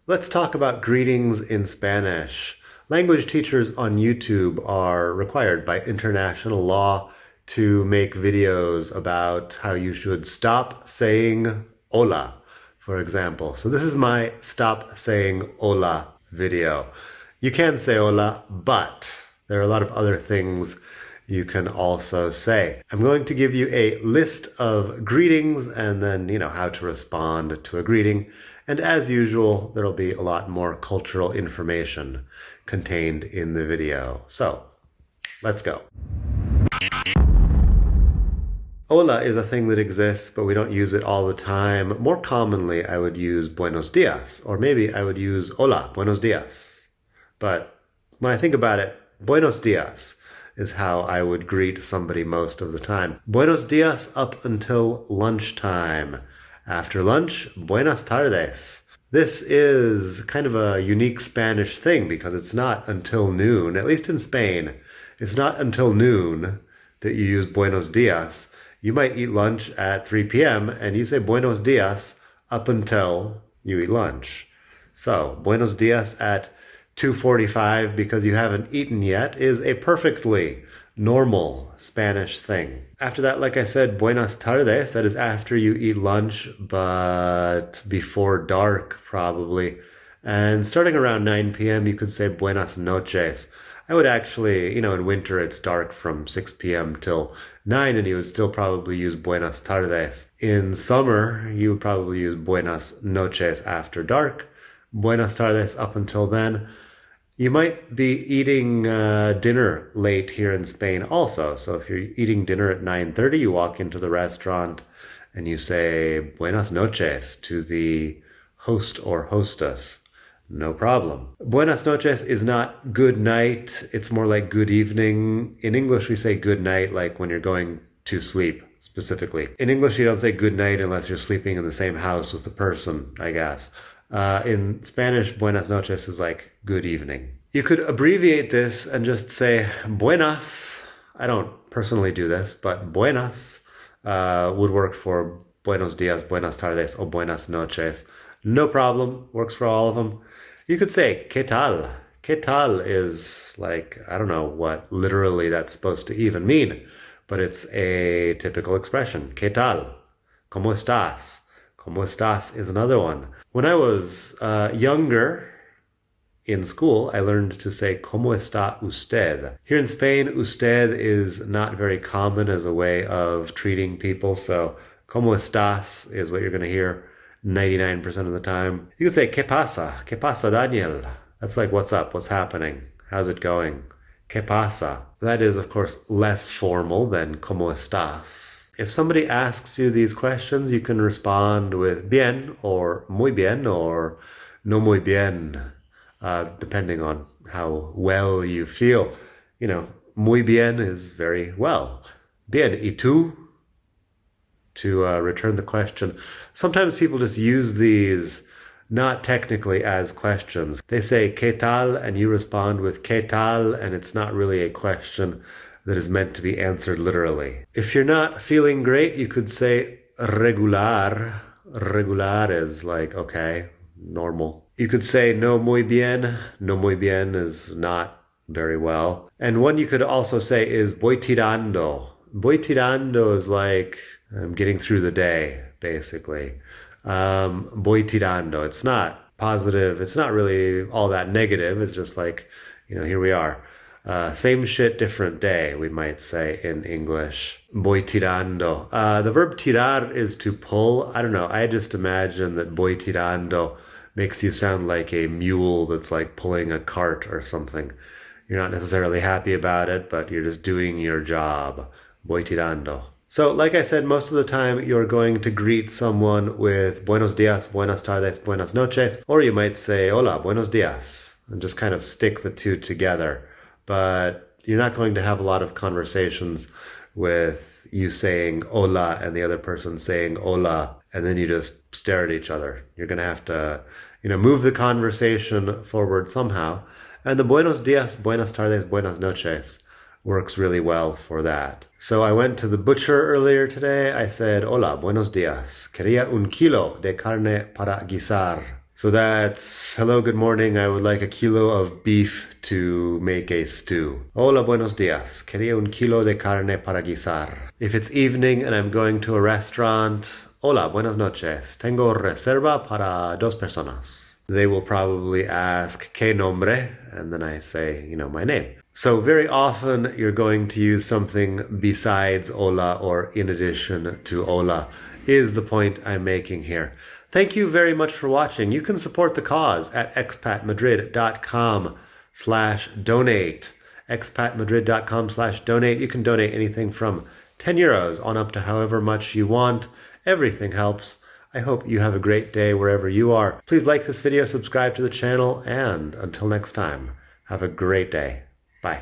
Let's talk about greetings in Spanish. Language teachers on YouTube are required by international law to make videos about how you should stop saying hola, for example. So this is my stop saying hola video. You can say hola, but there are a lot of other things you can also say. I'm going to give you a list of greetings and then, how to respond to a greeting. And as usual, there'll be a lot more cultural information contained in the video. So, let's go. Hola is a thing that exists, but we don't use it all the time. More commonly, I would use buenos días, or maybe I would use hola, buenos días. But when I think about it, buenos días is how I would greet somebody most of the time. Buenos días up until lunchtime. After lunch, buenas tardes. This is kind of a unique Spanish thing because it's not until noon, at least in Spain, it's not until noon that you use buenos días. You might eat lunch at 3 p.m. and you say buenos días up until you eat lunch. So, buenos días at 2:45 because you haven't eaten yet is a perfectly normal Spanish thing. After that, like I said, buenas tardes, that is after you eat lunch, but before dark probably. And starting around 9 p.m., you could say buenas noches. I would actually, in winter it's dark from 6 p.m. till 9, and you would still probably use buenas tardes. In summer, you would probably use buenas noches after dark. Buenas tardes up until then. You might be eating dinner late here in Spain also. So if you're eating dinner at 9:30, you walk into the restaurant and you say buenas noches to the host or hostess. No problem. Buenas noches is not good night. It's more like good evening. In English, we say good night like when you're going to sleep specifically. In English, you don't say good night unless you're sleeping in the same house with the person, I guess. In Spanish, buenas noches is like good evening. You could abbreviate this and just say buenas. I don't personally do this, but buenas would work for buenos días, buenas tardes, or buenas noches. No problem. Works for all of them. You could say ¿qué tal? ¿Qué tal is like, I don't know what literally that's supposed to even mean, but it's a typical expression. ¿Qué tal? ¿Cómo estás? ¿Cómo estás is another one. When I was younger in school, I learned to say ¿Cómo está usted? Here in Spain, usted is not very common as a way of treating people, so ¿Cómo estás is what you're going to hear 99% of the time. You can say ¿Qué pasa? ¿Qué pasa, Daniel? That's like what's up, what's happening, how's it going? ¿Qué pasa? That is, of course, less formal than ¿Cómo estás? If somebody asks you these questions, you can respond with bien or muy bien or no muy bien, depending on how well you feel. Muy bien is very well. Bien, ¿y tú? To return the question. Sometimes people just use these not technically as questions. They say ¿Qué tal? And you respond with ¿Qué tal? And it's not really a question that is meant to be answered literally. If you're not feeling great, you could say regular. Regular is like, okay, normal. You could say no muy bien. No muy bien is not very well. And one you could also say is voy tirando. Voy tirando is like, I'm getting through the day, basically. Voy tirando. It's not positive. It's not really all that negative. It's just like, here we are. Same shit, different day, we might say in English. Voy tirando. The verb tirar is to pull. I don't know. I just imagine that voy tirando makes you sound like a mule that's like pulling a cart or something. You're not necessarily happy about it, but you're just doing your job. Voy tirando. So, like I said, most of the time you're going to greet someone with buenos días, buenas tardes, buenas noches, or you might say hola, buenos días, and just kind of stick the two together. But you're not going to have a lot of conversations with you saying hola and the other person saying hola, and then you just stare at each other. You're going to have to, move the conversation forward somehow. And the buenos días, buenas tardes, buenas noches works really well for that. So I went to the butcher earlier today. I said, hola, buenos días. Quería un kilo de carne para guisar. So that's, hello, good morning. I would like a kilo of beef to make a stew. Hola, buenos días. Quería un kilo de carne para guisar. If it's evening and I'm going to a restaurant, hola, buenas noches. Tengo reserva para dos personas. They will probably ask, ¿qué nombre? And then I say, my name. So very often you're going to use something besides hola or in addition to hola is the point I'm making here. Thank you very much for watching. You can support the cause at expatmadrid.com/donate. expatmadrid.com/donate. You can donate anything from 10 euros on up to however much you want. Everything helps. I hope you have a great day wherever you are. Please like this video, subscribe to the channel, and until next time, have a great day. Bye.